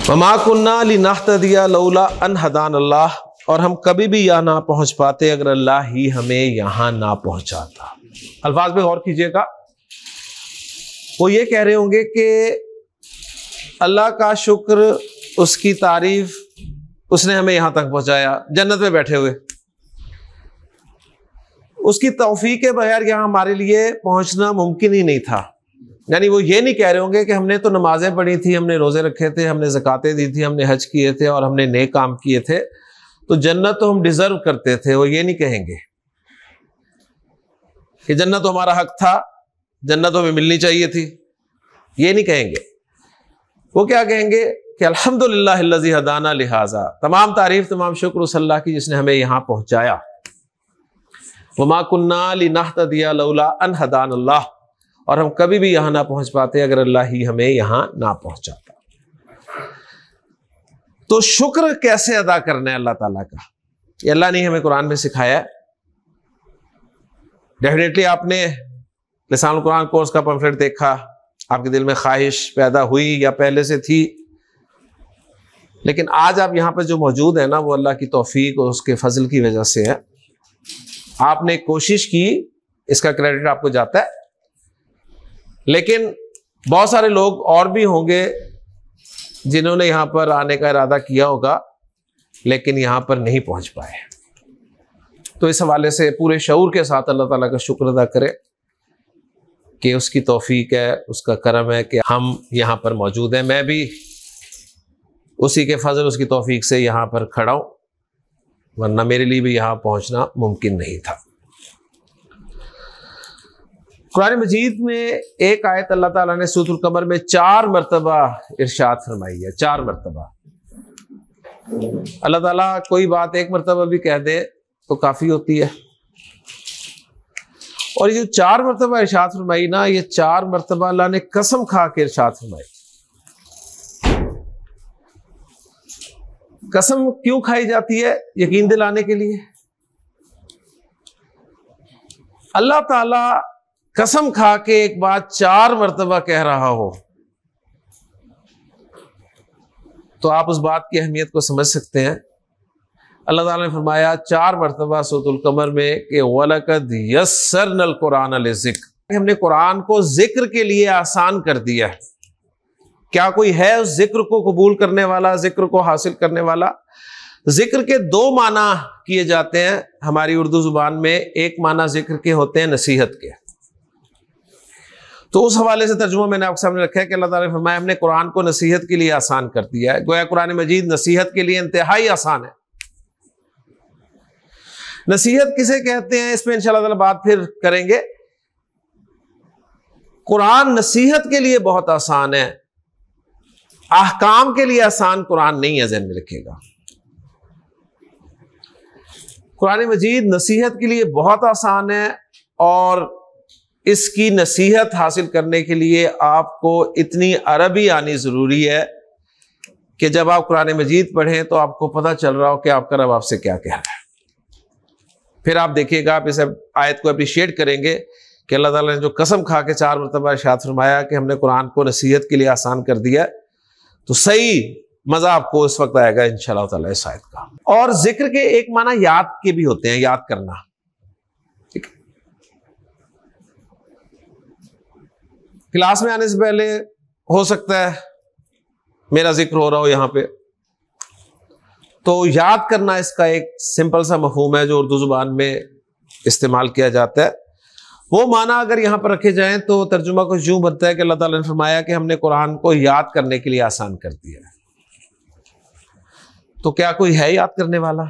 वमा कुन्ना लिनहतदिया लौला अन हदान अल्लाह, और हम कभी भी यहाँ ना पहुँच पाते अगर अल्लाह ही हमें यहाँ ना पहुँचाता। अल्फाज पे गौर कीजिएगा। वो ये कह रहे होंगे कि अल्लाह का शुक्र, उसकी तारीफ, उसने हमें यहाँ तक पहुँचाया, जन्नत में बैठे हुए। उसकी तौफीक के बगैर यहाँ हमारे लिए पहुँचना मुमकिन ही नहीं था। यानी वो ये नहीं कह रहे होंगे कि हमने तो नमाजें पढ़ी थी, हमने रोज़े रखे थे, हमने ज़कातें दी थी, हमने हज किए थे और हमने नेक काम किए थे, तो जन्नत तो हम डिज़र्व करते थे। वो ये नहीं कहेंगे कि जन्नत तो हमारा हक था, जन्नत तो हमें मिलनी चाहिए थी, ये नहीं कहेंगे। वो क्या कहेंगे कि अल्हम्दुलिल्लाह अल्लज़ी हदाना लिहाजा, तमाम तारीफ़, तमाम शुक्र उस अल्लाह की जिसने हमें यहाँ पहुँचाया। वमा कुन्ना लिनहतदिया लौला अन हदान अल्लाह, और हम कभी भी यहाँ ना पहुँच पाते अगर अल्लाह ही हमें यहाँ ना पहुँचाता। तो शुक्र कैसे अदा करना है अल्लाह ताला का, ये अल्लाह ने हमें कुरान में सिखाया है। डेफिनेटली आपने लिसानुल कुरान कोर्स का पम्फलेट देखा, आपके दिल में ख्वाहिश पैदा हुई या पहले से थी, लेकिन आज आप यहाँ पर जो मौजूद है ना, वो अल्लाह की तौफीक और उसके फजल की वजह से है। आपने कोशिश की, इसका क्रेडिट आपको जाता है। लेकिन बहुत सारे लोग और भी होंगे जिन्होंने यहाँ पर आने का इरादा किया होगा, लेकिन यहाँ पर नहीं पहुँच पाए। तो इस हवाले से पूरे शऊर के साथ अल्लाह ताला का शुक्र अदा करें कि उसकी तौफीक है, उसका करम है कि हम यहाँ पर मौजूद हैं। मैं भी उसी के फजल, उसकी तौफीक से यहाँ पर खड़ा हूँ, वरना मेरे लिए भी यहाँ पहुँचना मुमकिन नहीं था। कुरान मजीद में एक आयत अल्लाह ताला ने सूरह कमर में 4 मरतबा इरशाद फरमाई है। 4 मरतबा। अल्लाह ताला कोई बात एक मरतबा भी कह दे तो काफी होती है, और ये जो 4 मरतबा इरशाद फरमाई ना, ये 4 मरतबा अल्लाह ने कसम खा के इरशाद फरमाई। कसम क्यों खाई जाती है? यकीन दिलाने के लिए। अल्लाह ताला कसम खा के एक बात 4 मरतबा कह रहा हो तो आप उस बात की अहमियत को समझ सकते हैं। अल्लाह ताला ने फरमाया 4 मरतबा सूरह कमर में कि वलकद यस्सरनल कुरान लिज़िक्र, हमने कुरान को जिक्र के लिए आसान कर दिया। क्या कोई है उस जिक्र को कबूल करने वाला, जिक्र को हासिल करने वाला? जिक्र के 2 माना किए जाते हैं हमारी उर्दू जुबान में। एक माना जिक्र के होते हैं नसीहत के। तो उस हवाले से तर्जुमा मैंने आपके सामने रखा है कि अल्लाह ताला ने फरमाया हमने कुरान को नसीहत के लिए आसान कर दिया है। गोया कुरान मजीद नसीहत के लिए इंतहाई आसान है। नसीहत किसे कहते हैं, इसमें इंशाअल्लाह ताला बात फिर करेंगे। कुरान नसीहत के लिए बहुत आसान है, अहकाम के लिए आसान कुरान नहीं है, ज़हन में रखिएगा। कुरान मजीद नसीहत के लिए बहुत आसान है, और इसकी नसीहत हासिल करने के लिए आपको इतनी अरबी आनी ज़रूरी है कि जब आप कुरान मजीद पढ़ें तो आपको पता चल रहा हो कि आपका रब आपसे क्या कह रहा है। फिर आप देखिएगा, आप इस आयत को अप्रिशिएट करेंगे कि अल्लाह ताला ने जो कसम खा के 4 मरतबा इरशाद फरमाया कि हमने कुरान को नसीहत के लिए आसान कर दिया, तो सही मज़ा आपको इस वक्त आएगा इंशाअल्लाह ताला इस आयत का। और जिक्र के एक माना याद के भी होते हैं, याद करना। क्लास में आने से पहले हो सकता है मेरा जिक्र हो रहा हो यहाँ पे, तो याद करना इसका एक सिंपल सा मफहूम है जो उर्दू जुबान में इस्तेमाल किया जाता है। वो माना अगर यहाँ पर रखे जाएं तो तर्जुमा कुछ यूं बनता है कि अल्लाह ताला ने फरमाया कि हमने कुरान को याद करने के लिए आसान कर दिया है। तो क्या कोई है याद करने वाला?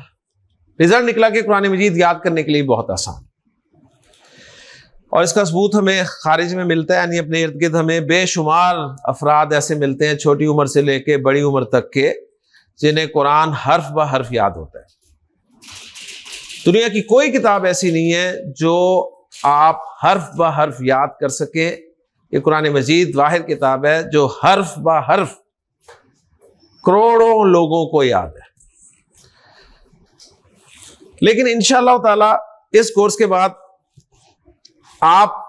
रिजल्ट निकला कि कुरान मजीद याद करने के लिए बहुत आसान, और इसका सबूत हमें खारिज में मिलता है। यानी अपने इर्द गिर्द हमें बेशुमार अफराद ऐसे मिलते हैं, छोटी उम्र से लेके बड़ी उम्र तक के, जिन्हें कुरान हर्फ ब हर्फ याद होता है। दुनिया की कोई किताब ऐसी नहीं है जो आप हर्फ ब हर्फ याद कर सके। ये कुरान मजीद वाहिद किताब है जो हर्फ ब हर्फ करोड़ों लोगों को याद है। लेकिन इंशाअल्लाह ताला इस कोर्स के बाद आप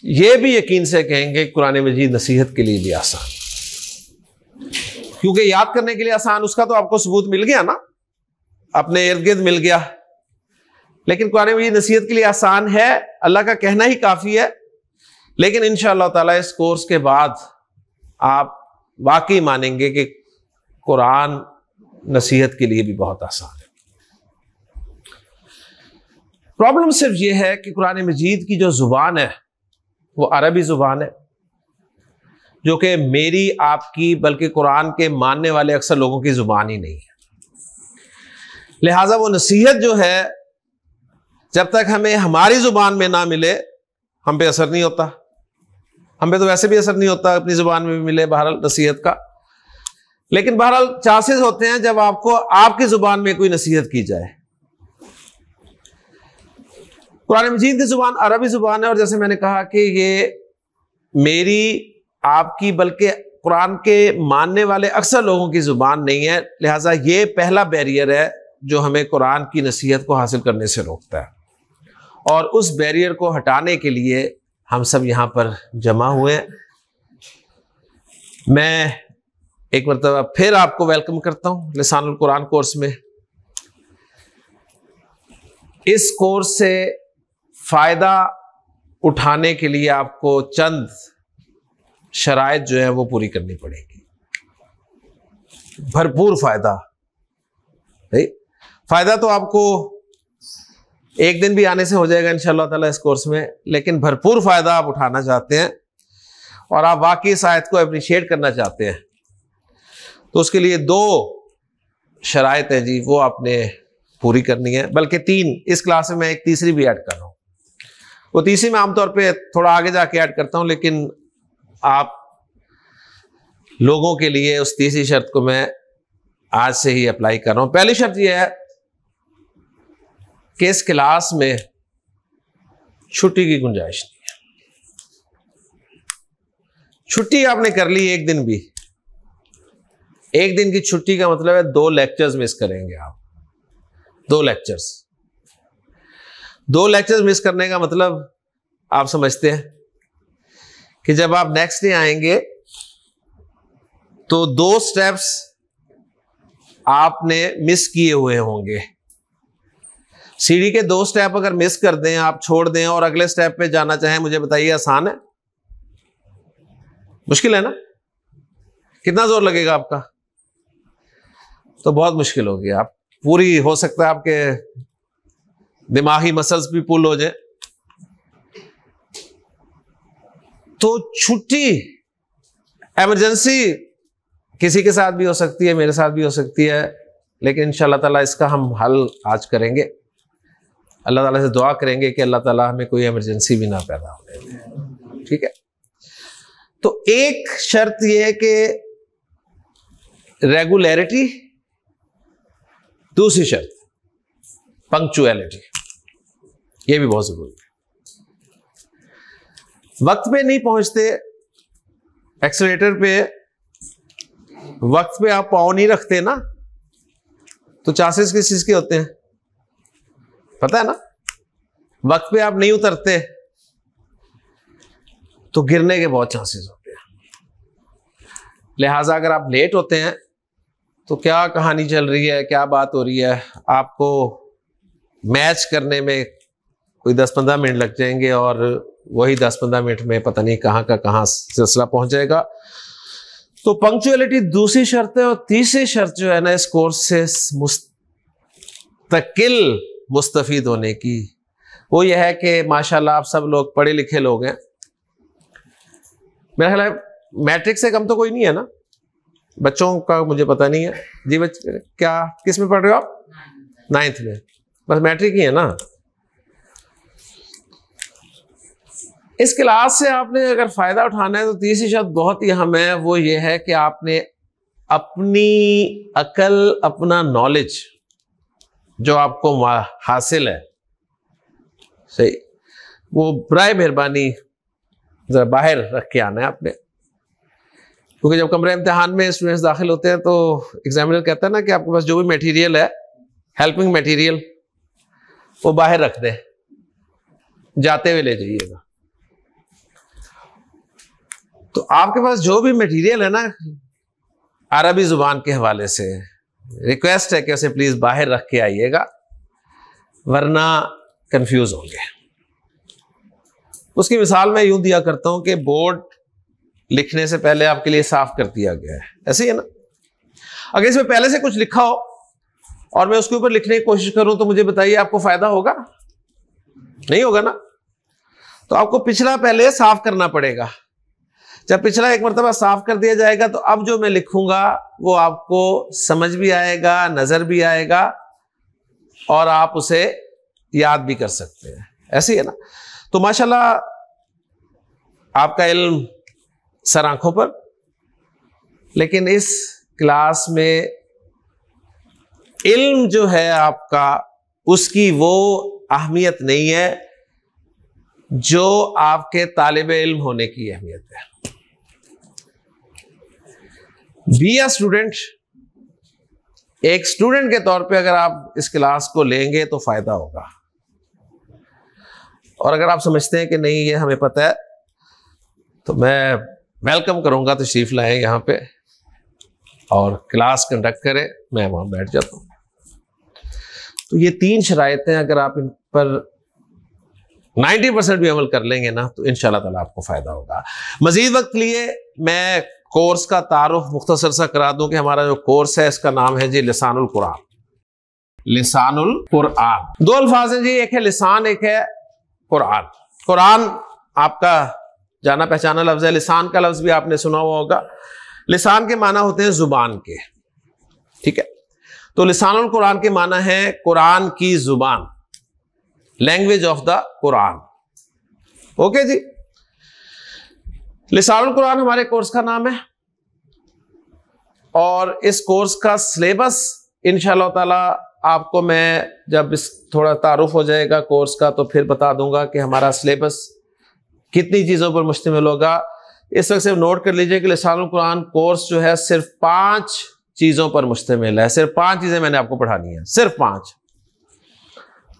ये भी यकीन से कहेंगे कुरान मजीद नसीहत के लिए भी आसान। क्योंकि याद करने के लिए आसान, उसका तो आपको सबूत मिल गया ना, अपने इर्द गिर्द मिल गया। लेकिन कुरान मजीद नसीहत के लिए आसान है, अल्लाह का कहना ही काफी है। लेकिन इंशाअल्लाह ताला इस कोर्स के बाद आप वाकई मानेंगे कि कुरान नसीहत के लिए भी बहुत आसान है। प्रॉब्लम सिर्फ यह है कि कुरान मजीद की जो जुबान है वो अरबी जुबान है, जो कि मेरी आपकी बल्कि कुरान के मानने वाले अक्सर लोगों की जुबान ही नहीं है। लिहाजा वो नसीहत जो है जब तक हमें हमारी जुबान में ना मिले हम पे असर नहीं होता। हम पे तो वैसे भी असर नहीं होता, अपनी जुबान में भी मिले बहरहाल नसीहत का। लेकिन बहरहाल चांसेस होते हैं जब आपको आपकी जुबान में कोई नसीहत की जाए। कुरान मजीद की जुबान अरबी जुबान है, और जैसे मैंने कहा कि ये मेरी आपकी बल्कि कुरान के मानने वाले अक्सर लोगों की जुबान नहीं है। लिहाजा ये पहला बैरियर है जो हमें कुरान की नसीहत को हासिल करने से रोकता है, और उस बैरियर को हटाने के लिए हम सब यहां पर जमा हुए हैं। मैं एक मरतबा फिर आपको वेलकम करता हूं लिसानुल कुरान कोर्स में। इस कोर्स से फायदा उठाने के लिए आपको चंद शराइत जो है वो पूरी करनी पड़ेगी। भरपूर फायदा, फायदा तो आपको एक दिन भी आने से हो जाएगा इंशाअल्लाह ताला इस कोर्स में, लेकिन भरपूर फायदा आप उठाना चाहते हैं और आप वाकई इस आयत को अप्रिशिएट करना चाहते हैं, तो उसके लिए 2 शराइत है जी, वो आपने पूरी करनी है। बल्कि 3, इस क्लास में मैं एक तीसरी भी ऐड कर रहा हूं। वो तीसरी मैं आमतौर पे थोड़ा आगे जाके ऐड करता हूं, लेकिन आप लोगों के लिए उस तीसरी शर्त को मैं आज से ही अप्लाई कर रहा हूं। पहली शर्त यह है कि इस क्लास में छुट्टी की गुंजाइश नहीं है। छुट्टी आपने कर ली एक दिन भी, एक दिन की छुट्टी का मतलब है 2 लेक्चर्स मिस करेंगे आप। 2 लेक्चर्स, 2 लेक्चर्स मिस करने का मतलब आप समझते हैं कि जब आप नेक्स्ट डे आएंगे तो 2 स्टेप्स आपने मिस किए हुए होंगे। सीढ़ी के 2 स्टेप अगर मिस कर दें, आप छोड़ दें और अगले स्टेप पे जाना चाहें, मुझे बताइए आसान है? मुश्किल है ना? कितना जोर लगेगा आपका? तो बहुत मुश्किल होगी। आप पूरी, हो सकता है आपके दिमागी मसल्स भी पुल हो जाए। तो छुट्टी इमरजेंसी किसी के साथ भी हो सकती है, मेरे साथ भी हो सकती है, लेकिन इंशाअल्लाह ताला इसका हम हल आज करेंगे। अल्लाह ताला से दुआ करेंगे कि अल्लाह ताला हमें कोई इमरजेंसी भी ना पैदा होने दे। ठीक है? तो एक शर्त यह है कि रेगुलरिटी, दूसरी शर्त पंक्चुअलिटी, यह भी बहुत जरूरी है। वक्त पे नहीं पहुंचते, एक्सीलरेटर पे वक्त पे आप पाँव नहीं रखते ना, तो चांसेस किस चीज के होते हैं पता है ना? वक्त पे आप नहीं उतरते तो गिरने के बहुत चांसेस होते हैं। लिहाजा अगर आप लेट होते हैं तो क्या कहानी चल रही है, क्या बात हो रही है, आपको मैच करने में कोई 10-15 मिनट लग जाएंगे और वही 10-15 मिनट में पता नहीं कहां का कहां सिलसिला पहुंच जाएगा। तो पंक्चुअलिटी दूसरी शर्त है। और तीसरी शर्त जो है ना इस कोर्स से मुस्तकिल मुस्तफीद होने की, वो ये है कि माशाल्लाह आप सब लोग पढ़े लिखे लोग हैं। मेरा ख्याल है मैट्रिक से कम तो कोई नहीं है ना? बच्चों का मुझे पता नहीं है जी। बच्चे क्या, किस में पढ़ रहे हो आप? 9th में। बस मैट्रिक ही है ना? इस क्लास से आपने अगर फायदा उठाना है तो तीसरी शर्त बहुत ही अहम है। वो ये है कि आपने अपनी अकल, अपना नॉलेज जो आपको हासिल है, सही, वो बराए मेहरबानी जरा बाहर रख के आना है आपने। क्योंकि जब कमरे इम्तिहान में स्टूडेंट्स दाखिल होते हैं तो एग्जामिनर कहता है ना कि आपके पास जो भी मटेरियल है, हेल्पिंग मटेरियल, वो बाहर रख दे, जाते हुए ले जाइएगा। तो आपके पास जो भी मटेरियल है ना, अरबी जुबान के हवाले से रिक्वेस्ट है कि उसे प्लीज बाहर रख के आइएगा, वरना कंफ्यूज होंगे। उसकी मिसाल मैं यूं दिया करता हूं कि बोर्ड लिखने से पहले आपके लिए साफ कर दिया गया है, ऐसे ही है ना। अगर इसमें पहले से कुछ लिखा हो और मैं उसके ऊपर लिखने की कोशिश करूं तो मुझे बताइए आपको फायदा होगा? नहीं होगा ना। तो आपको पिछला पहले साफ करना पड़ेगा। जब पिछला एक मरतबा साफ कर दिया जाएगा तो अब जो मैं लिखूंगा वो आपको समझ भी आएगा, नजर भी आएगा और आप उसे याद भी कर सकते हैं, ऐसे ही है ना। तो माशाल्लाह आपका इल्म सर आंखों पर, लेकिन इस क्लास में इल्म जो है आपका उसकी वो अहमियत नहीं है जो आपके तालिब इल्म होने की अहमियत है। बी अ स्टूडेंट, एक स्टूडेंट के तौर पे अगर आप इस क्लास को लेंगे तो फायदा होगा। और अगर आप समझते हैं कि नहीं ये हमें पता है, तो मैं वेलकम करूंगा, तशरीफ लाएं यहाँ पे और क्लास कंडक्ट करें, मैं वहां बैठ जाता हूं। तो ये 3 शराइतें अगर आप इन पर 90% भी अमल कर लेंगे ना तो इंशाल्लाह ताला आपको फायदा होगा। मजीद वक्त लिए मैं कोर्स का तारुफ मुख्तसर सा करा दूं कि हमारा जो कोर्स है इसका नाम है जी लिसानुल कुरान। लिसानुल कुरान 2 अल्फाज हैं जी, एक है लिसान, एक है कुरान। कुरान आपका जाना पहचाना लफ्ज है, लिसान का लफ्ज भी आपने सुना हुआ होगा। लिसान के माना होते हैं जुबान के, ठीक है। तो लिसानुल कुरान के माना है कुरान की जुबान, language of the Quran. Okay जी, लिसानुल कुरान हमारे कोर्स का नाम है और इस कोर्स का सिलेबस इंशाअल्लाह ताला आपको मैं जब इस थोड़ा तारुफ हो जाएगा कोर्स का तो फिर बता दूंगा कि हमारा सिलेबस कितनी चीजों पर मुश्तमिल होगा। इस वक्त सिर्फ नोट कर लीजिए कि लिसानुल कुरान कोर्स जो है सिर्फ 5 चीजों पर मुश्तमिल है। सिर्फ 5 चीजें मैंने आपको पढ़ानी है, सिर्फ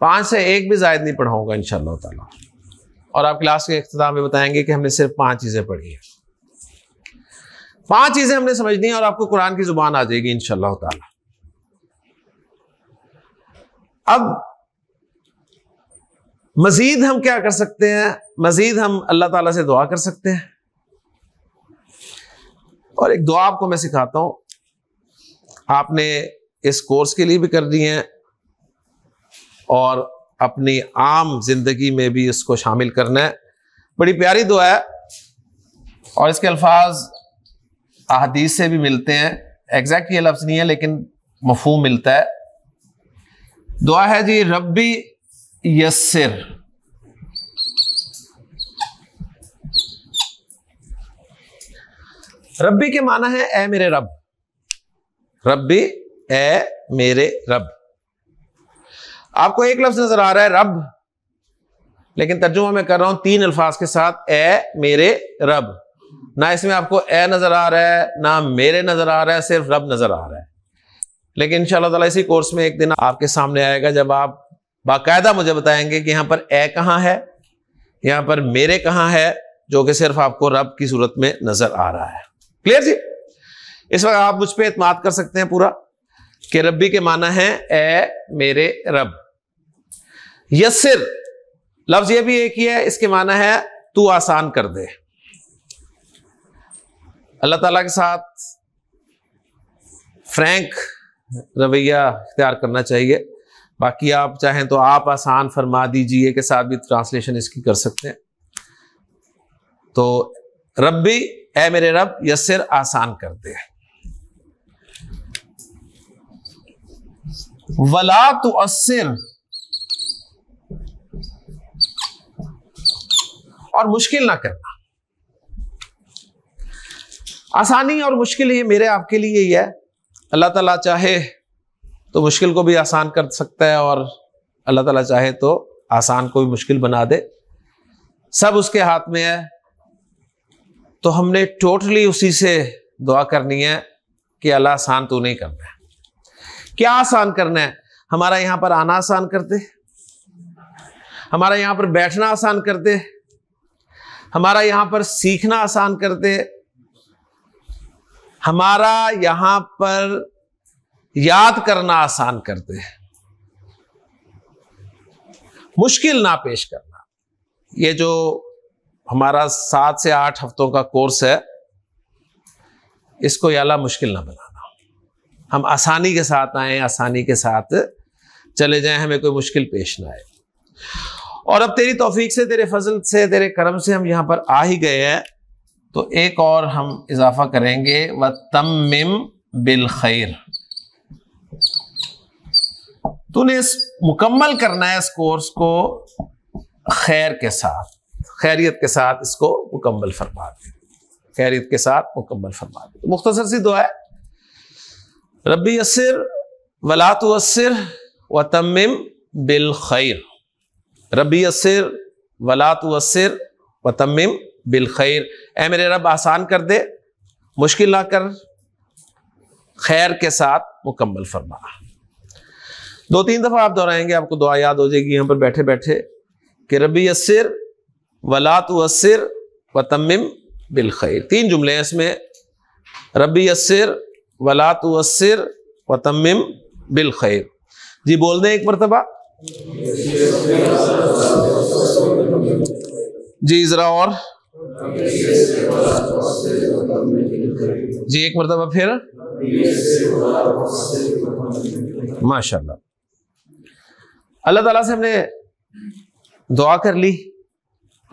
5 से एक भी जायद नहीं पढ़ाऊंगा इंशाअल्लाह ताला। और आप क्लास के इख्तिताम में बताएंगे कि हमने सिर्फ 5 चीजें पढ़ी है। 5 चीजें हमने समझनी है और आपको कुरान की जुबान आ जाएगी इंशाअल्लाह ताला। अब मजीद हम क्या कर सकते हैं? मजीद हम अल्लाह ताला से दुआ कर सकते हैं। और एक दुआ आपको मैं सिखाता हूं, आपने इस कोर्स के लिए भी करनी है और अपनी आम जिंदगी में भी इसको शामिल करना है। बड़ी प्यारी दुआ है और इसके अल्फाज अहदीस से भी मिलते हैं। एग्जैक्ट ये लफ्ज नहीं है लेकिन मफहूम मिलता है। दुआ है जी, रब्बी यस्सिर। रब्बी के माना है ए मेरे रब। रब्बी ए मेरे रब। आपको एक लफ्ज नजर आ रहा है रब, लेकिन तर्जुमा मैं कर रहा हूं 3 अल्फाज के साथ, ए मेरे रब। ना इसमें आपको ए नजर आ रहा है ना मेरे नजर आ रहा है, सिर्फ रब नजर आ रहा है। लेकिन इंशाअल्लाह ताला इसी कोर्स में एक दिन आपके सामने आएगा जब आप बाकायदा मुझे बताएंगे कि यहां पर ए कहां है, यहां पर मेरे कहां है, जो कि सिर्फ आपको रब की सूरत में नजर आ रहा है। क्लियर जी? इस वक्त आप मुझ पर एतमाद कर सकते हैं पूरा कि रब्बी के माना है ए मेरे रब। यस्सिर लफ्ज ये भी एक ही है, इसके माना है तू आसान कर दे। अल्लाह ताला के साथ फ्रैंक रवैया इख्तियार करना चाहिए। बाकी आप चाहें तो आप आसान फरमा दीजिए के साथ भी ट्रांसलेशन इसकी कर सकते हैं। तो रब्बी ए मेरे रब, यस्सिर आसान कर दे। वला तुअस्सिर, और मुश्किल ना करना। आसानी और मुश्किल ये मेरे आपके लिए ही है। अल्लाह ताला चाहे तो मुश्किल को भी आसान कर सकता है और अल्लाह ताला चाहे तो आसान को भी मुश्किल बना दे। सब उसके हाथ में है। तो हमने टोटली उसी से दुआ करनी है कि अल्लाह आसान तो नहीं करना है। क्या आसान करना है? हमारा यहां पर आना आसान कर दे, हमारा यहां पर बैठना आसान कर दे, हमारा यहां पर सीखना आसान कर दे, हमारा यहां पर याद करना आसान कर दे, मुश्किल ना पेश करना। ये जो हमारा 7 से 8 हफ्तों का कोर्स है, इसको या अल्लाह मुश्किल ना बनाना। हम आसानी के साथ आए, आसानी के साथ चले जाएं, हमें कोई मुश्किल पेश ना आए। और अब तेरी तौफीक से, तेरे फजल से, तेरे करम से हम यहां पर आ ही गए हैं, तो एक और हम इजाफा करेंगे, व तम्मिम बिल खैर। तूने इस मुकम्मल करना है इस कोर्स को खैर के साथ, खैरियत के साथ इसको मुकम्मल फरमा दे, खैरियत के साथ मुकम्मल फरमा दे। मुख्तसर सी दुआ है, रब्बी यस्सिर वला तुअस्सिर व तम्मिम बिल खैर। रब्बी यस्सिर वला तुअस्सिर व तम्मिम बिल खैर। ऐ मेरे रब आसान कर दे, मुश्किल ना कर, खैर के साथ मुकम्मल फरमा। 2-3 दफा आप दोहराएंगे, आपको दुआ याद हो जाएगी यहां पर बैठे बैठे कि रब्बी यस्सिर वला तुअस्सिर व तम्मिम बिल खैर। 3 जुमले हैं इसमें, रब्बी यस्सिर वला तुअस्सिर व तम्मिम बिल खैर। जी बोल दें एक मरतबा जी, जरा और जी, एक मरतबा फिर। माशाल्लाह, अल्लाह ताला से हमने दुआ कर ली।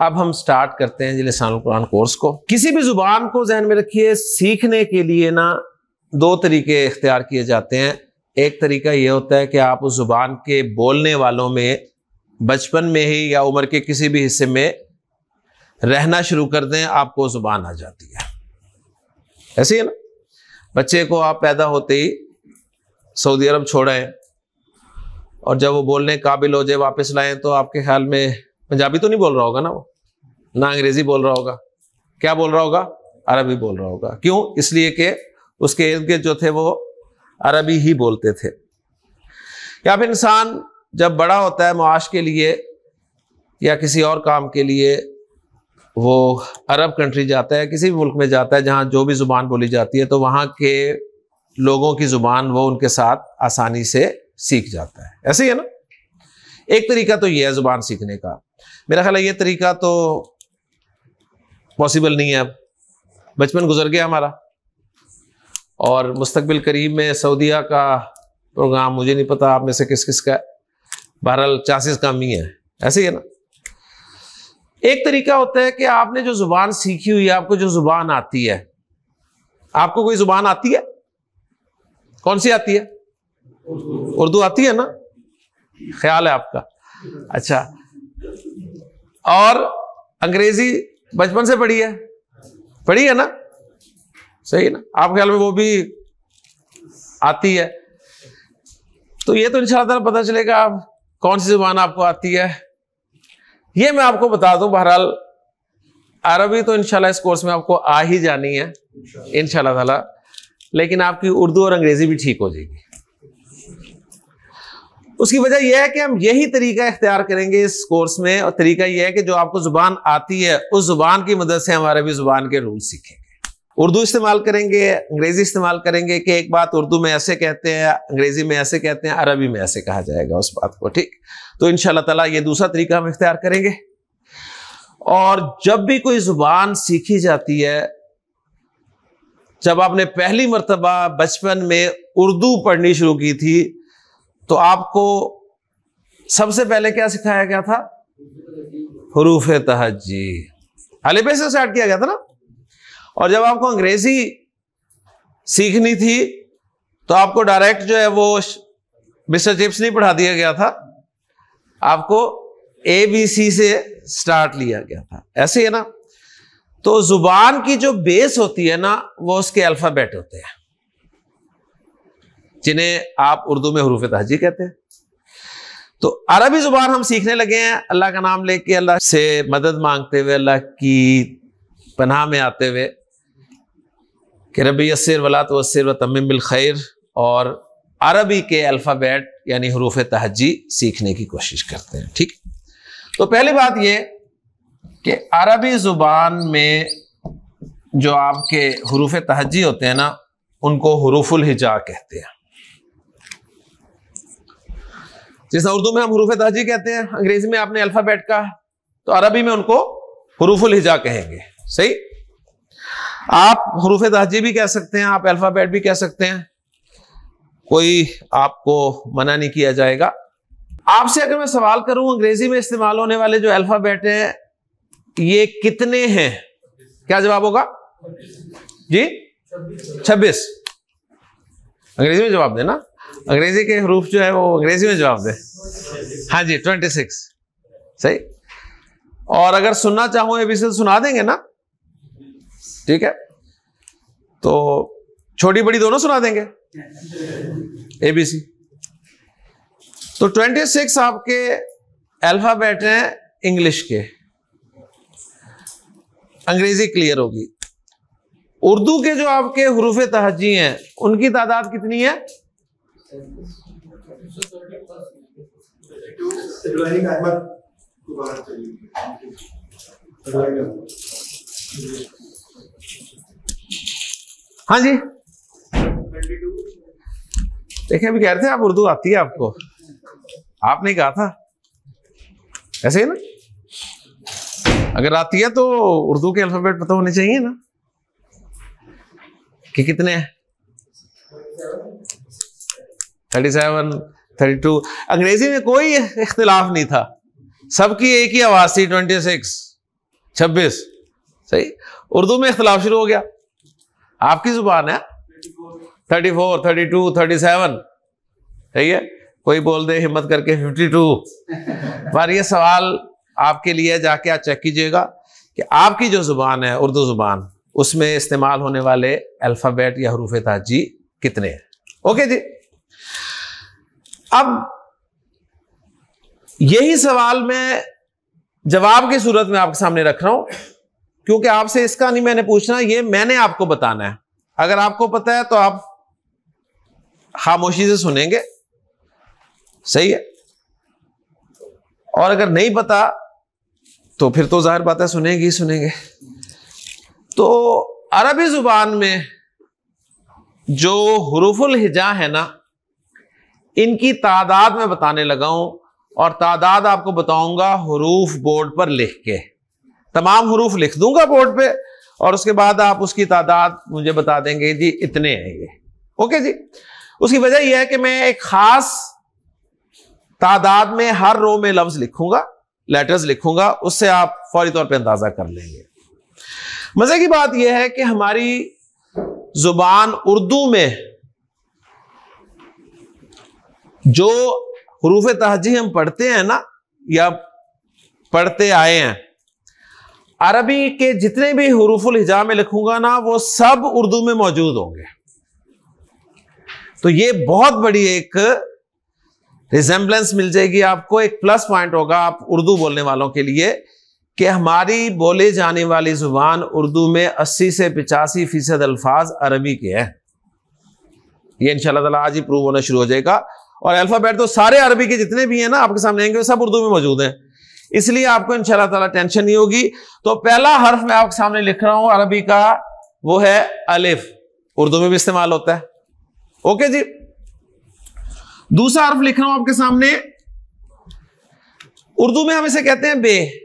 अब हम स्टार्ट करते हैं लिसानुल कुरान कोर्स को। किसी भी जुबान को जहन में रखिए, सीखने के लिए ना 2 तरीके इख्तियार किए जाते हैं। एक तरीका यह होता है कि आप उस जुबान के बोलने वालों में बचपन में ही या उम्र के किसी भी हिस्से में रहना शुरू कर दें, आपको जुबान आ जाती है। ऐसे ही है ना, बच्चे को आप पैदा होते ही सऊदी अरब छोड़ें और जब वो बोलने काबिल हो जाए वापस लाएं, तो आपके ख्याल में पंजाबी तो नहीं बोल रहा होगा ना, वो ना अंग्रेजी बोल रहा होगा, क्या बोल रहा होगा? अरबी बोल रहा होगा। क्यों? इसलिए कि उसके इर्द गिर्द जो थे वो अरबी ही बोलते थे। या फिर इंसान जब बड़ा होता है मुआश के लिए या किसी और काम के लिए, वो अरब कंट्री जाता है, किसी भी मुल्क में जाता है जहाँ जो भी ज़ुबान बोली जाती है, तो वहाँ के लोगों की ज़ुबान वो उनके साथ आसानी से सीख जाता है। ऐसे ही है ना। एक तरीका तो ये है ज़ुबान सीखने का। मेरा ख्याल है ये तरीका तो पॉसिबल नहीं है, अब बचपन गुजर गया हमारा, और मुस्तकबिल करीब में सऊदीया का प्रोग्राम, मुझे नहीं पता आप में से किस किस का, बहरहाल चांसेस कम ही है। ऐसे ही है ना। एक तरीका होता है कि आपने जो जुबान सीखी हुई है, आपको जो जुबान आती है, आपको कोई जुबान आती है? कौन सी आती है? उर्दू आती है ना, ख्याल है आपका। अच्छा, और अंग्रेजी बचपन से पढ़ी है? पढ़ी है ना, सही ना। आप ख्याल में वो भी आती है? तो ये तो इंशाअल्लाह पता चलेगा आप कौन सी जुबान आपको आती है। ये मैं आपको बता दूं, बहरहाल अरबी तो इंशाल्लाह इस कोर्स में आपको आ ही जानी है इंशाल्लाह ताला, लेकिन आपकी उर्दू और अंग्रेजी भी ठीक हो जाएगी। उसकी वजह यह है कि हम यही तरीका इख्तियार करेंगे इस कोर्स में, और तरीका यह है कि जो आपको जुबान आती है उस जुबान की मदद से हम अरबी जुबान के रूल सीखेंगे। उर्दू इस्तेमाल करेंगे, अंग्रेजी इस्तेमाल करेंगे कि एक बात उर्दू में ऐसे कहते हैं, अंग्रेजी में ऐसे कहते हैं, अरबी में ऐसे कहा जाएगा उस बात को, ठीक। तो इंशाल्लाह ताला ये दूसरा तरीका हम इख्तियार करेंगे। और जब भी कोई जुबान सीखी जाती है, जब आपने पहली मर्तबा बचपन में उर्दू पढ़नी शुरू की थी, तो आपको सबसे पहले क्या सिखाया गया था? हुरूफ तहज्जी, अलिफ से स्टार्ट किया गया था ना। और जब आपको अंग्रेजी सीखनी थी तो आपको डायरेक्ट जो है वो मिस्टर चिप्स नहीं पढ़ा दिया गया था, आपको ABC से स्टार्ट लिया गया था। ऐसे है ना। तो जुबान की जो बेस होती है ना, वो उसके अल्फाबेट होते हैं, जिन्हें आप उर्दू में हुरूफ तहज्जी कहते हैं। तो अरबी जुबान हम सीखने लगे हैं अल्लाह का नाम लेके, अल्लाह से मदद मांगते हुए, अल्लाह की पनाह में आते हुए कि रब्बी यस्सिर वला तुअस्सिर व तम्मिम बिल खैर, और अरबी के अल्फ़ाबेट यानी हुरूफ तहज्जी सीखने की कोशिश करते हैं, ठीक। तो पहली बात ये कि अरबी ज़ुबान में जो आपके हुरूफ तहज्जी होते हैं ना, उनको हुरूफुल हिजा कहते हैं। जैसे उर्दू में हम हुरूफ तहजी कहते हैं, अंग्रेजी में आपने अल्फाबेट का, तो अरबी में उनको हुरूफुल हिजा कहेंगे। सही, आप हुरूफ तहजी भी कह सकते हैं, आप अल्फाबेट भी कह सकते हैं, कोई आपको मना नहीं किया जाएगा। आपसे अगर मैं सवाल करूं अंग्रेजी में इस्तेमाल होने वाले जो अल्फाबेट हैं ये कितने हैं, क्या जवाब होगा जी? 26। अंग्रेजी में जवाब देना, अंग्रेजी के हरूफ जो है वो अंग्रेजी में जवाब दे। हाँ जी 26। सही। और अगर सुनना चाहूं एबीसी तो सुना देंगे ना? ठीक है, तो छोटी बड़ी दोनों सुना देंगे एबीसी। तो 26 आपके अल्फाबेट हैं इंग्लिश के। अंग्रेजी क्लियर होगी। उर्दू के जो आपके हुरूफ तहजी हैं उनकी तादाद कितनी है? हाँ जी देखिए, अभी कह रहे थे आप उर्दू आती है आपको, आपने कहा था ऐसे ही ना, अगर आती है तो उर्दू के अल्फाबेट पता होने चाहिए ना कि कितने हैं। 37, 32। अंग्रेजी में कोई इख्तिलाफ नहीं था, सबकी एक ही आवाज थी 26, 26। सही। उर्दू में इख्तिलाफ शुरू हो गया, आपकी जुबान है 34, 32, 37। सही है, कोई बोल दे हिम्मत करके 52। पर ये सवाल आपके लिए, जाके आप चेक कीजिएगा कि आपकी जो जुबान है उर्दू जुबान, उसमें इस्तेमाल होने वाले अल्फाबेट या हरूफ तहजी कितने हैं। ओके जी, अब यही सवाल मैं जवाब की सूरत में आपके सामने रख रहा हूं, क्योंकि आपसे इसका नहीं मैंने पूछना, ये मैंने आपको बताना है। अगर आपको पता है तो आप खामोशी से सुनेंगे, सही है, और अगर नहीं पता तो फिर तो जाहिर बात है सुनेंगे ही सुनेंगे। तो अरबी जुबान में जो हुरूफुल हिजा है ना, इनकी तादाद मैं बताने लगा हूं, और तादाद आपको बताऊंगा हुरूफ बोर्ड पर लिख के। तमाम हुरूफ लिख दूंगा बोर्ड पे, और उसके बाद आप उसकी तादाद मुझे बता देंगे जी इतने हैं ये। ओके जी। उसकी वजह यह है कि मैं एक खास तादाद में हर रो में लफ्ज लिखूंगा, लेटर्स लिखूंगा, उससे आप फौरी तौर पे अंदाजा कर लेंगे। मजे की बात यह है कि हमारी जुबान उर्दू में जो हुरूफ तहजी हम पढ़ते हैं ना, या पढ़ते आए हैं, अरबी के जितने भी हुरूफुल हिजा में लिखूंगा ना, वो सब उर्दू में मौजूद होंगे। तो ये बहुत बड़ी एक रिजेंबलेंस मिल जाएगी आपको, एक प्लस पॉइंट होगा आप उर्दू बोलने वालों के लिए, कि हमारी बोले जाने वाली जुबान उर्दू में 80 से 85% अल्फाज अरबी के हैं। ये इंशाल्लाह ताला आज ही प्रूव होना शुरू हो जाएगा। और अल्फाबेट तो सारे अरबी के जितने भी हैं ना आपके सामने आएंगे, वो सब उर्दू में मौजूद हैं, इसलिए आपको इंशाल्लाह ताला टेंशन नहीं होगी। तो पहला हर्फ मैं आपके सामने लिख रहा हूं अरबी का, वो है अलिफ। उर्दू में भी इस्तेमाल होता है। ओके जी। दूसरा हर्फ लिख रहा हूं आपके सामने, उर्दू में हम इसे कहते हैं बे।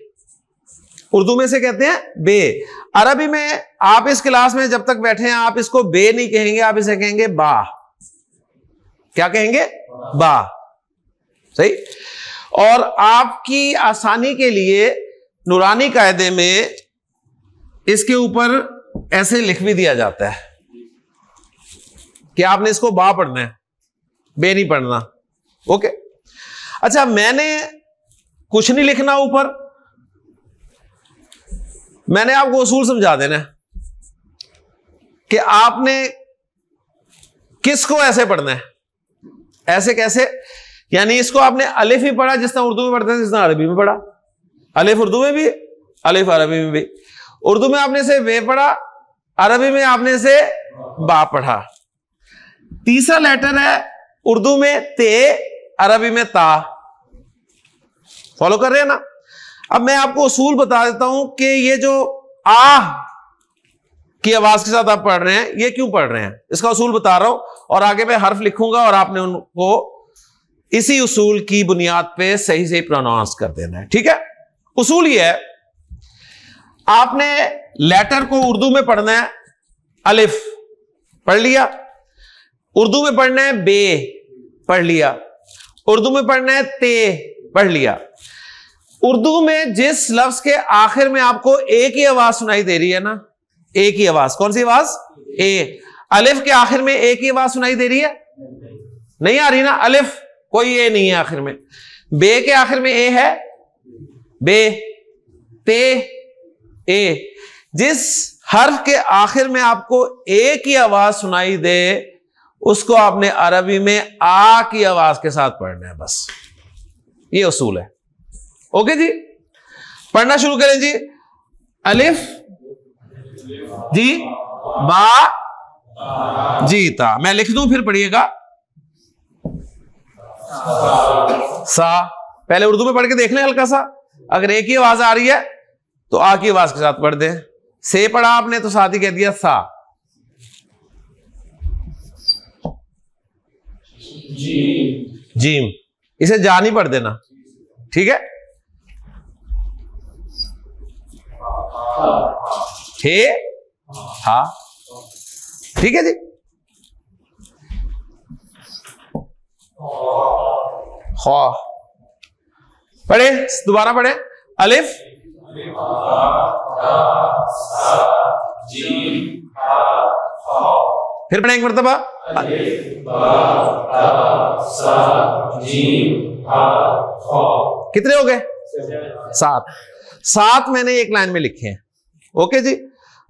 उर्दू में इसे कहते हैं बे। अरबी में आप इस क्लास में जब तक बैठे हैं आप इसको बे नहीं कहेंगे, आप इसे कहेंगे बा। क्या कहेंगे? बा। सही। और आपकी आसानी के लिए नूरानी कायदे में इसके ऊपर ऐसे लिख भी दिया जाता है कि आपने इसको बा पढ़ना है, बे नहीं पढ़ना। ओके। अच्छा, मैंने कुछ नहीं लिखना ऊपर, मैंने आपको उसूल समझा देना है कि आपने किसको ऐसे पढ़ना है। ऐसे कैसे? यानी इसको आपने अलिफ ही पढ़ा जिस तरह उर्दू में पढ़ते हैं, जिस तरह अरबी में पढ़ा। अलिफ उर्दू में भी, अलिफ अरबी में भी। उर्दू में आपने से वे पढ़ा, अरबी में आपने से बा पढ़ा। तीसरा लेटर है उर्दू में ते, अरबी में ता। फॉलो कर रहे हैं ना? अब मैं आपको उसूल बता देता हूं कि ये जो आ की आवाज के साथ आप पढ़ रहे हैं, ये क्यों पढ़ रहे हैं, इसका उसूल बता रहा हूं, और आगे मैं हर्फ लिखूंगा और आपने उनको इसी उसूल की बुनियाद पे सही सही प्रोनाउंस कर देना है। ठीक है, उसूल ये है, आपने लेटर को उर्दू में पढ़ना है, अलिफ पढ़ लिया, उर्दू में पढ़ना है बे पढ़ लिया, उर्दू में पढ़ना है ते पढ़ लिया। उर्दू में जिस लफ्ज के आखिर में आपको एक ही आवाज सुनाई दे रही है ना, एक ही आवाज, कौन सी आवाज, ए। अलिफ के आखिर में एक ही आवाज सुनाई दे रही है, नहीं आ रही ना, अलिफ कोई ए नहीं है आखिर में। बे के आखिर में ए है, बे, ते, ए। जिस हर्फ के आखिर में आपको ए की आवाज सुनाई दे उसको आपने अरबी में आ की आवाज के साथ पढ़ना है, बस ये उसूल है। ओके जी, पढ़ना शुरू करें जी। अलिफ जी, बा जी, ता। मैं लिख दूं फिर पढ़िएगा। सा, पहले उर्दू में पढ़ के देख लें हल्का सा, अगर एक ही आवाज आ रही है तो आ की आवाज के साथ पढ़ दें। से पढ़ा आपने तो साथ ही कह दिया सा। जीम, इसे जा नहीं पढ़ देना, ठीक है। हे, हा, ठीक है जी। खा, पढ़े, दोबारा पढ़े। अलिफ, फिर पढ़े एक मरतबा। कितने हो गए, 7। 7 मैंने एक लाइन में लिखे हैं। ओके जी,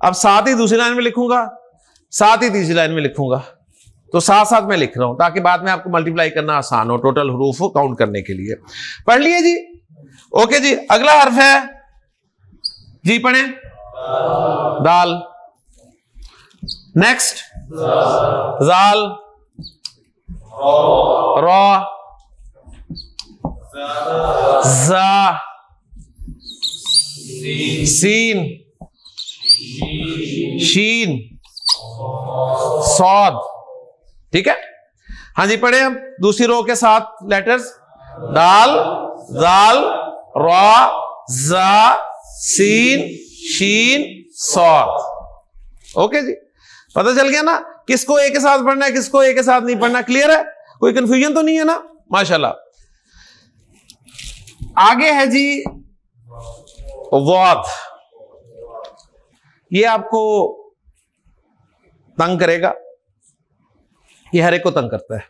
अब 7 ही दूसरी लाइन में लिखूंगा, 7 ही तीसरी लाइन में लिखूंगा, तो 7-7 में लिख रहा हूं ताकि बाद में आपको मल्टीप्लाई करना आसान हो, टोटल हरूफ काउंट करने के लिए। पढ़ लिए जी। ओके जी, अगला हर्फ है जी, पढ़े, दाल। नेक्स्ट, जाल, रॉ, जा, सीन, शीन, सौद। ठीक है, हाँ जी, पढ़े हम दूसरी रो के साथ लेटर्स, दाल, जाल, रॉ, जा, सीन, शीन, सौद। ओके जी, पता चल गया ना किसको ए के साथ पढ़ना है, किसको ए के साथ नहीं पढ़ना। क्लियर है, कोई कंफ्यूजन तो नहीं है ना, माशाल्लाह। आगे है जी वाद, ये आपको तंग करेगा, ये हर एक को तंग करता है।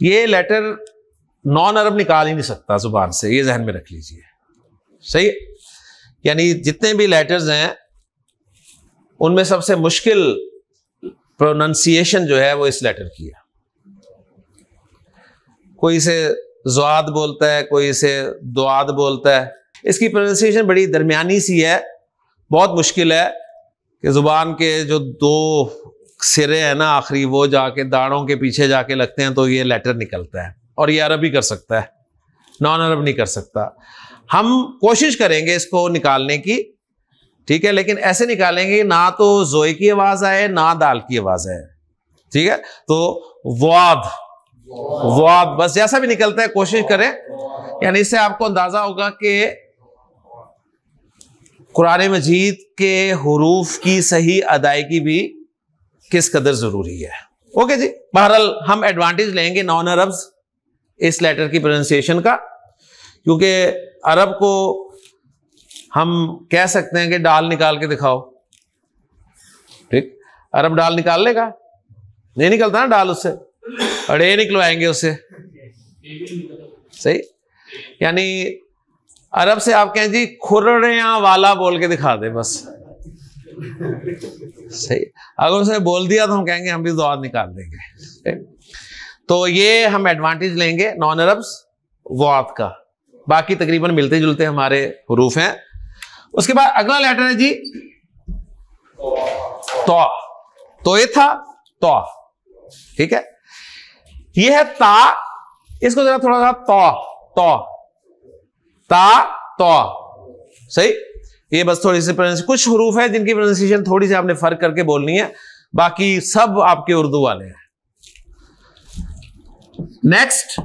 ये लेटर नॉन अरब निकाल ही नहीं सकता जुबान से, ये जहन में रख लीजिए, सही है। यानी जितने भी लेटर्स हैं उनमें सबसे मुश्किल प्रोनाउंसिएशन जो है वो इस लेटर की है। कोई इसे ज़्वाद बोलता है, कोई इसे दुआद बोलता है। इसकी प्रोनाउंसिएशन बड़ी दरमियानी सी है, बहुत मुश्किल है कि जुबान के जो 2 सिरे हैं ना आखिरी, वो जाके दाढ़ों के पीछे जाके लगते हैं तो ये लेटर निकलता है। और ये अरबी कर सकता है, नॉन अरब नहीं कर सकता। हम कोशिश करेंगे इसको निकालने की, ठीक है, लेकिन ऐसे निकालेंगे ना तो जोए की आवाज आए ना दाल की आवाज आए, ठीक है। तो वाद, वाद, बस जैसा भी निकलता है कोशिश करें। यानी इससे आपको अंदाजा होगा कि कुरान मजीद के हुरूफ की सही अदायगी भी किस कदर जरूरी है। ओके जी, बहरहाल हम एडवांटेज लेंगे नॉन अरब्स इस लेटर की प्रोनाउंसिएशन का, क्योंकि अरब को हम कह सकते हैं कि डाल निकाल के दिखाओ, ठीक, अरब डाल निकाल लेगा, नहीं निकलता ना डाल उससे, अड़े निकलवाएंगे उससे, सही। यानी अरब से आप कहें जी खुर्रियां वाला बोल के दिखा दे बस, सही। अगर उसने बोल दिया तो हम कहेंगे हम भी दुआ निकाल देंगे। तो ये हम एडवांटेज लेंगे नॉन अरब्स वाद का। बाकी तकरीबन मिलते जुलते हमारे हुरूफ हैं। उसके बाद अगला लेटर है जी तो ये था तो, ठीक है। ये है ता, इसको जरा थोड़ा सा तो ता तो, सही। ये बस थोड़ी सी कुछ हरूफ है जिनकी प्रोनाउंसिएशन थोड़ी सी आपने फर्क करके बोलनी है, बाकी सब आपके उर्दू वाले हैं। नेक्स्ट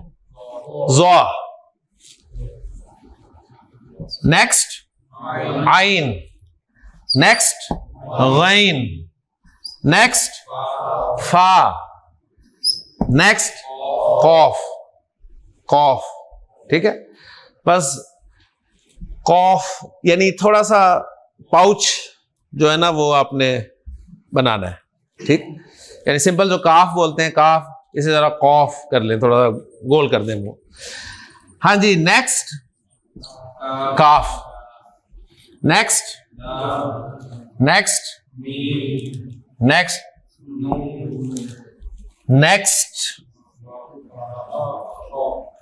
ज़ा, नेक्स्ट आइन, नेक्स्ट गैन, नेक्स्ट फा, नेक्स्ट कौफ, कौफ। ठीक है, बस कौफ यानी थोड़ा सा पाउच जो है ना वो आपने बनाना है। ठीक, यानी सिंपल जो काफ बोलते हैं काफ, इसे जरा कौफ कर लें, थोड़ा गोल कर दें वो। हाँ जी, नेक्स्ट काफ, नेक्स्ट, नेक्स्ट, नेक्स्ट, नेक्स्ट।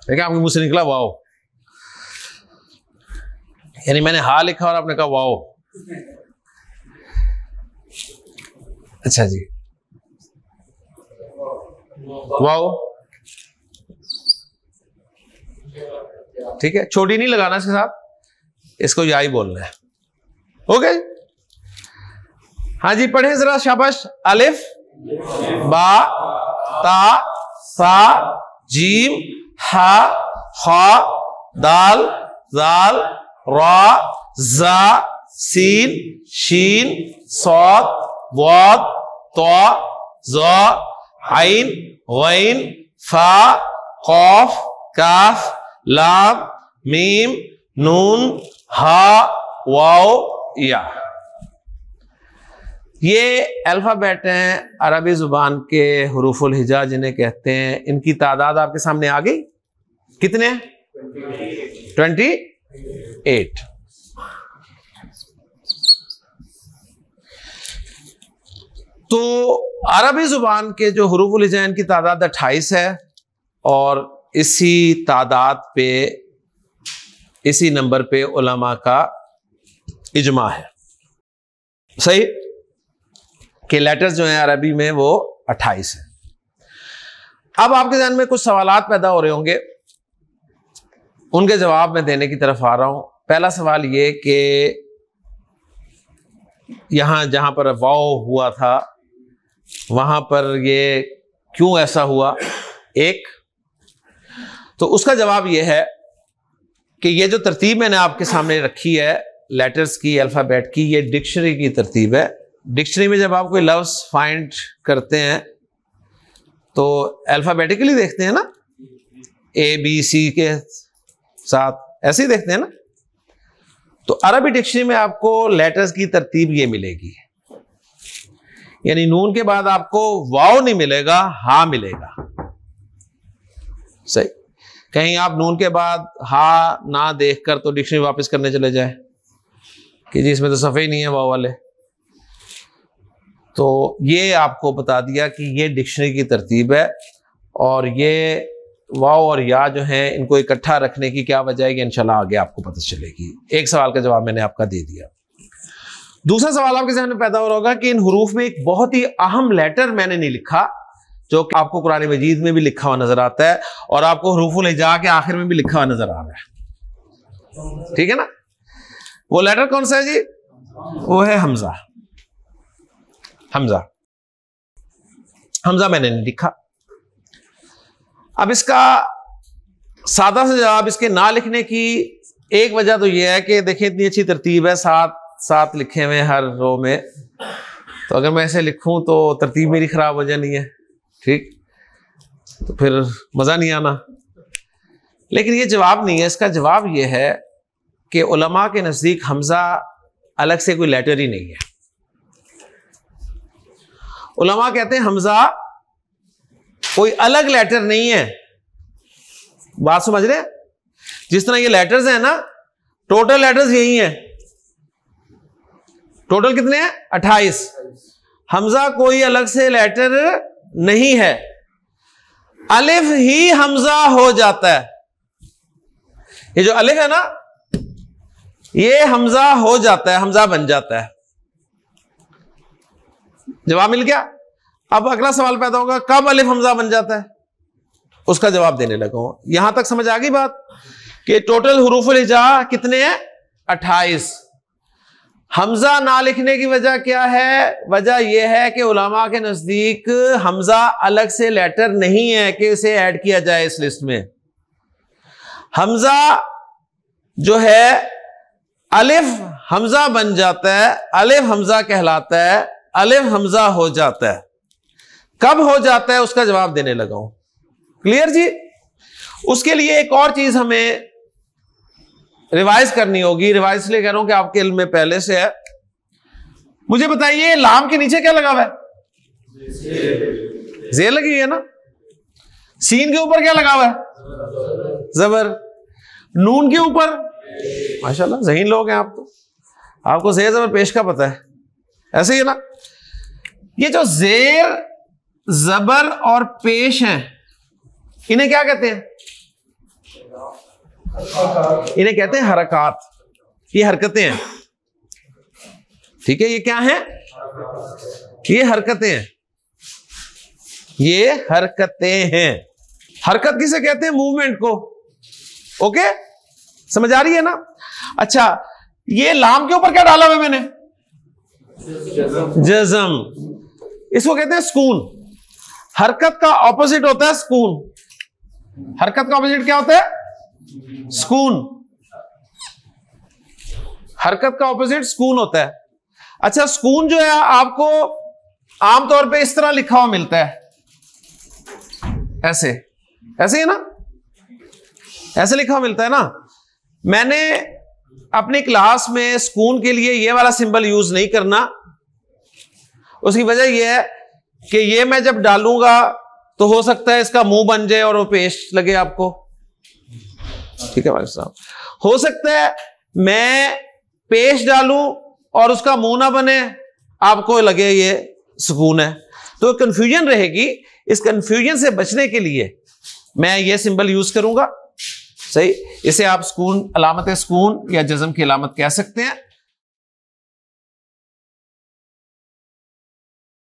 देखिए आपके मुंह से निकला वाओ, यानी मैंने हा लिखा और आपने कहा वाओ। अच्छा जी, वाओ। ठीक है, छोटी नहीं लगाना इसके साथ, इसको या ही बोलना है। ओके, हाँ जी पढ़े जरा, शाबाश। अलिफ, बा, ता, सा, जीम, हा, खा, दाल, जाल, रा, जा, सीन, शीन, सौद, वाद, तौ, ज़ा, आइन, गैन, फा, कौफ, काफ, लाम, मीम, नून, हा, वाओ, या। ये अल्फाबेट हैं अरबी जुबान के हुरूफुल हिजा जिन्हें कहते हैं। इनकी तादाद आपके सामने आ गई, कितने? 28। तो अरबी जुबान के जो हुरूफुल हिजा इनकी तादाद 28 है, और इसी तादाद पे, इसी नंबर पे उलमा का इजमा है। सही कि लेटर्स जो हैं अरबी में वो 28 है। अब आपके ज़हन में कुछ सवालात पैदा हो रहे होंगे, उनके जवाब मैं देने की तरफ आ रहा हूं। पहला सवाल ये कि यहां जहां पर वाओ हुआ था वहां पर ये क्यों ऐसा हुआ? एक तो उसका जवाब ये है कि ये जो तरतीब मैंने आपके सामने रखी है लेटर्स की, अल्फाबेट की, ये डिक्शनरी की तरतीब है। डिक्शनरी में जब आप कोई लफ्ज फाइंड करते हैं तो अल्फाबेटिकली देखते हैं ना, ए बी सी के साथ, ऐसे ही देखते हैं ना। तो अरबी डिक्शनरी में आपको लेटर्स की तरतीब ये मिलेगी, यानी नून के बाद आपको वाओ नहीं मिलेगा, हा मिलेगा। सही, कहीं आप नून के बाद हा ना देखकर तो डिक्शनरी वापस करने चले जाए कि जी इसमें तो सफ़े ही नहीं है वाओ वाले। तो ये आपको बता दिया कि ये डिक्शनरी की तरतीब है, और ये वाओ और या जो है इनको इकट्ठा रखने की क्या वजह है कि इंशाल्लाह आगे आपको पता चलेगी। एक सवाल का जवाब मैंने आपका दे दिया। दूसरा सवाल आपके ज़हन में पैदा हो रहा होगा कि इन हुरूफ में एक बहुत ही अहम लेटर मैंने नहीं लिखा, जो कि आपको कुरान मजीद में भी लिखा हुआ नजर आता है और आपको हुरूफुल हिजा के आखिर में भी लिखा हुआ नजर आ रहा है। ठीक है ना? वो लेटर कौन सा है जी? वो है हमजा। हमजा, हमजा मैंने नहीं लिखा। अब इसका सादा से जवाब इसके ना लिखने की एक वजह तो यह है कि देखिए इतनी अच्छी तरतीब है, सात लिखे हुए हर रो में, तो अगर मैं ऐसे लिखूं तो तरतीब मेरी खराब हो जानी है। ठीक, तो फिर मजा नहीं आना। लेकिन ये जवाब नहीं है, इसका जवाब यह है कि उलमा के नजदीक हमजा अलग से कोई लेटर ही नहीं है। उलमा कहते हैं हमजा कोई अलग लेटर नहीं है। बात समझ रहे हैं? जिस तरह ये लेटर्स हैं ना, टोटल लेटर्स यही हैं। टोटल कितने हैं? 28। हमजा कोई अलग से लेटर नहीं है, अलिफ ही हमजा हो जाता है। ये जो अलिफ है ना, ये हमजा हो जाता है, हमजा बन जाता है। जवाब मिल गया। अब अगला सवाल पैदा होगा, कब अलिफ हमजा बन जाता है? उसका जवाब देने लगा हूं। यहां तक समझ आ गई बात कि टोटल हुरूफुल हिजा कितने हैं? 28। हमजा ना लिखने की वजह क्या है? वजह यह है कि उलमा के नजदीक हमजा अलग से लेटर नहीं है कि इसे ऐड किया जाए इस लिस्ट में। हमजा जो है अलिफ हमजा बन जाता है, अलिफ हमजा कहलाता है, अलिफ हमजा हो जाता है। कब हो जाता है उसका जवाब देने लगा हूं। क्लियर जी? उसके लिए एक और चीज हमें रिवाइज करनी होगी। रिवाइज इसलिए कह रहा हूं कि आपके इल्म में पहले से है। मुझे बताइए लाम के नीचे क्या लगा हुआ है? जेर लगी हुई है ना। सीन के ऊपर क्या लगा हुआ है? जबर। नून के ऊपर माशाल्लाह ज़हीन लोग हैं आप तो, आपको जेर जबर पेश का पता है, ऐसे ही है ना। ये जो जेर जबर और पेश हैं इन्हें क्या कहते हैं? इन्हें कहते हैं हरकत। ये हरकतें हैं, ठीक है। ये क्या हैं? ये हरकतें हैं, ये हरकतें हैं। हरकत किसे कहते हैं? मूवमेंट को। ओके, समझ आ रही है ना? अच्छा, ये लाम के ऊपर क्या डाला हुआ मैंने? जज़म। इसको कहते हैं सुकून। हरकत का ऑपोजिट होता है सुकून। हरकत का ऑपोजिट क्या होता है? सुकून। हरकत का ऑपोजिट सुकून होता है। अच्छा, सुकून जो है आपको आमतौर पे इस तरह लिखा हुआ मिलता है, ऐसे ऐसे ही ना, ऐसे लिखा हुआ मिलता है ना। मैंने अपनी क्लास में सुकून के लिए ये वाला सिंबल यूज नहीं करना। उसकी वजह यह है कि ये मैं जब डालूंगा तो हो सकता है इसका मुंह बन जाए और वो पेश लगे आपको, ठीक है भाई साहब। हो सकता है मैं पेश डालूं और उसका मुंह ना बने, आपको लगे ये सुकून है, तो कंफ्यूजन रहेगी। इस कंफ्यूजन से बचने के लिए मैं ये सिंबल यूज करूंगा, सही। इसे आप सुकून, अलामत सुकून या जज़म की अलामत कह सकते हैं।